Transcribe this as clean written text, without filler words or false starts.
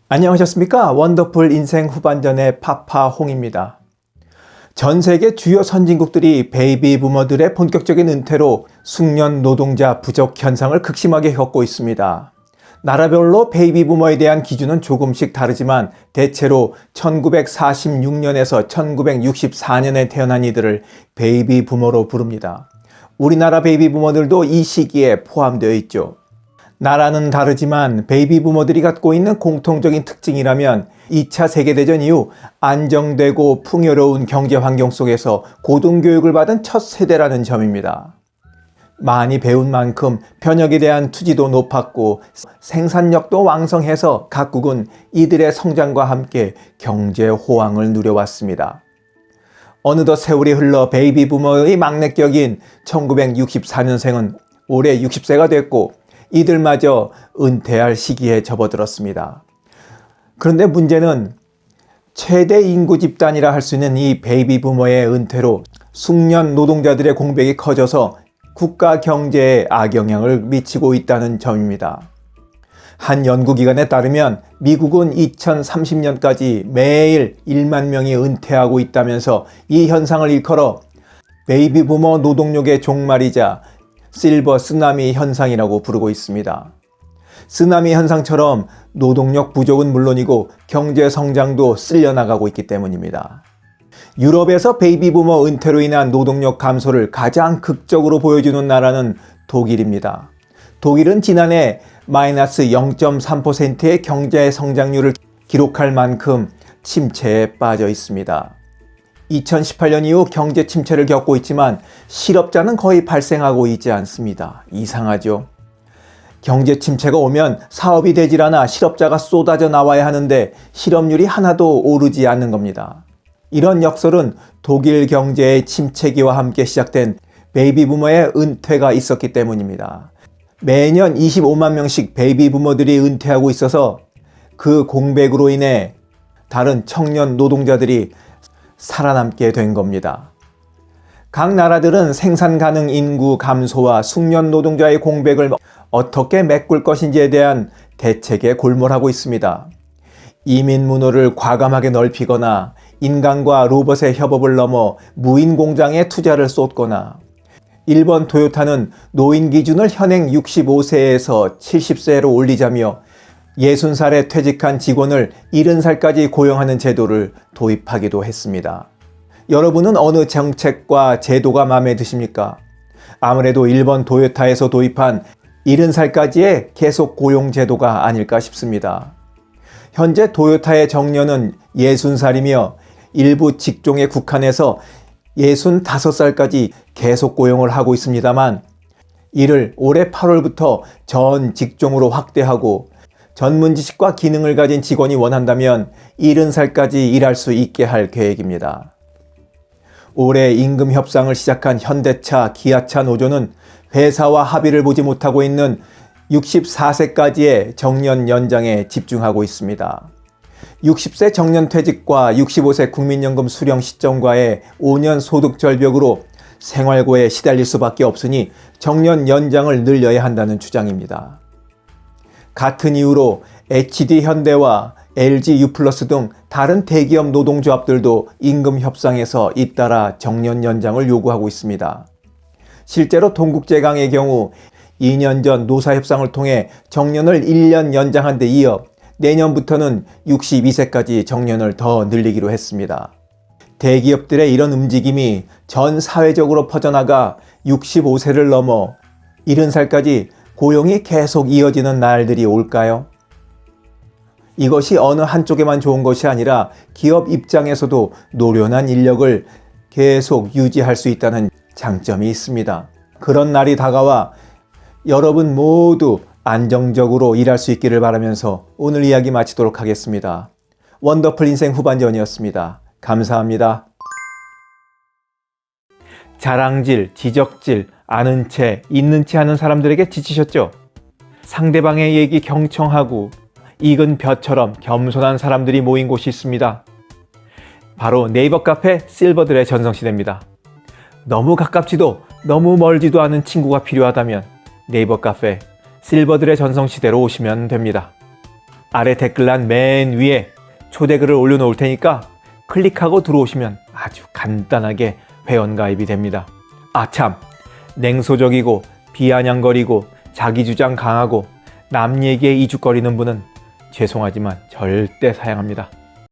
안녕하셨습니까? 원더풀 인생 후반전의 파파홍입니다. 전 세계 주요 선진국들이 베이비 부머들의 본격적인 은퇴로 숙련 노동자 부족 현상을 극심하게 겪고 있습니다. 나라별로 베이비 부머에 대한 기준은 조금씩 다르지만 대체로 1946년에서 1964년에 태어난 이들을 베이비 부머로 부릅니다. 우리나라 베이비 부머들도 이 시기에 포함되어 있죠. 나라는 다르지만 베이비 부머들이 갖고 있는 공통적인 특징이라면 2차 세계대전 이후 안정되고 풍요로운 경제 환경 속에서 고등교육을 받은 첫 세대라는 점입니다. 많이 배운 만큼 편역에 대한 투지도 높았고 생산력도 왕성해서 각국은 이들의 성장과 함께 경제 호황을 누려왔습니다. 어느덧 세월이 흘러 베이비 부머의 막내격인 1964년생은 올해 60세가 됐고 이들마저 은퇴할 시기에 접어들었습니다. 그런데 문제는 최대 인구 집단이라 할 수 있는 이 베이비 부머의 은퇴로 숙련 노동자들의 공백이 커져서 국가 경제에 악영향을 미치고 있다는 점입니다. 한 연구기관에 따르면 미국은 2030년까지 매일 1만 명이 은퇴하고 있다면서 이 현상을 일컬어 베이비 부머 노동력의 종말이자 실버 쓰나미 현상이라고 부르고 있습니다. 쓰나미 현상처럼 노동력 부족은 물론이고 경제 성장도 쓸려나가고 있기 때문입니다. 유럽에서 베이비 부머 은퇴로 인한 노동력 감소를 가장 극적으로 보여주는 나라는 독일입니다. 독일은 지난해 마이너스 0.3%의 경제 성장률을 기록할 만큼 침체에 빠져 있습니다. 2018년 이후 경제 침체를 겪고 있지만 실업자는 거의 발생하고 있지 않습니다. 이상하죠? 경제 침체가 오면 사업이 되질 않아 실업자가 쏟아져 나와야 하는데 실업률이 하나도 오르지 않는 겁니다. 이런 역설은 독일 경제의 침체기와 함께 시작된 베이비 부머의 은퇴가 있었기 때문입니다. 매년 25만 명씩 베이비 부머들이 은퇴하고 있어서 그 공백으로 인해 다른 청년 노동자들이 살아남게 된 겁니다. 각 나라들은 생산 가능 인구 감소와 숙련 노동자의 공백을 어떻게 메꿀 것인지에 대한 대책에 골몰하고 있습니다. 이민 문호를 과감하게 넓히거나 인간과 로봇의 협업을 넘어 무인 공장에 투자를 쏟거나 일본 토요타는 노인 기준을 현행 65세에서 70세로 올리자며 60살에 퇴직한 직원을 70살까지 고용하는 제도를 도입하기도 했습니다. 여러분은 어느 정책과 제도가 마음에 드십니까? 아무래도 일본 토요타에서 도입한 70살까지의 계속 고용 제도가 아닐까 싶습니다. 현재 토요타의 정년은 60살이며 일부 직종에 국한해서 65살까지 계속 고용을 하고 있습니다만 이를 올해 8월부터 전 직종으로 확대하고 전문 지식과 기능을 가진 직원이 원한다면 70살까지 일할 수 있게 할 계획입니다. 올해 임금 협상을 시작한 현대차, 기아차 노조는 회사와 합의를 보지 못하고 있는 64세까지의 정년 연장에 집중하고 있습니다. 60세 정년 퇴직과 65세 국민연금 수령 시점과의 5년 소득 절벽으로 생활고에 시달릴 수밖에 없으니 정년 연장을 늘려야 한다는 주장입니다. 같은 이유로 HD 현대와 LG U+ 등 다른 대기업 노동조합들도 임금 협상에서 잇따라 정년 연장을 요구하고 있습니다. 실제로 동국제강의 경우 2년 전 노사협상을 통해 정년을 1년 연장한 데 이어 내년부터는 62세까지 정년을 더 늘리기로 했습니다. 대기업들의 이런 움직임이 전 사회적으로 퍼져나가 65세를 넘어 70살까지 고용이 계속 이어지는 날들이 올까요? 이것이 어느 한쪽에만 좋은 것이 아니라 기업 입장에서도 노련한 인력을 계속 유지할 수 있다는 장점이 있습니다. 그런 날이 다가와 여러분 모두 안정적으로 일할 수 있기를 바라면서 오늘 이야기 마치도록 하겠습니다. 원더풀 인생 후반전이었습니다. 감사합니다. 자랑질, 지적질, 아는 채, 있는 채 하는 사람들에게 지치셨죠? 상대방의 얘기 경청하고 익은 벼처럼 겸손한 사람들이 모인 곳이 있습니다. 바로 네이버 카페 실버들의 전성시대입니다. 너무 가깝지도 너무 멀지도 않은 친구가 필요하다면 네이버 카페 실버들의 전성시대로 오시면 됩니다. 아래 댓글란 맨 위에 초대글을 올려놓을 테니까 클릭하고 들어오시면 아주 간단하게 회원가입이 됩니다. 아참, 냉소적이고 비아냥거리고 자기주장 강하고 남 얘기에 이죽거리는 분은 죄송하지만 절대 사양합니다.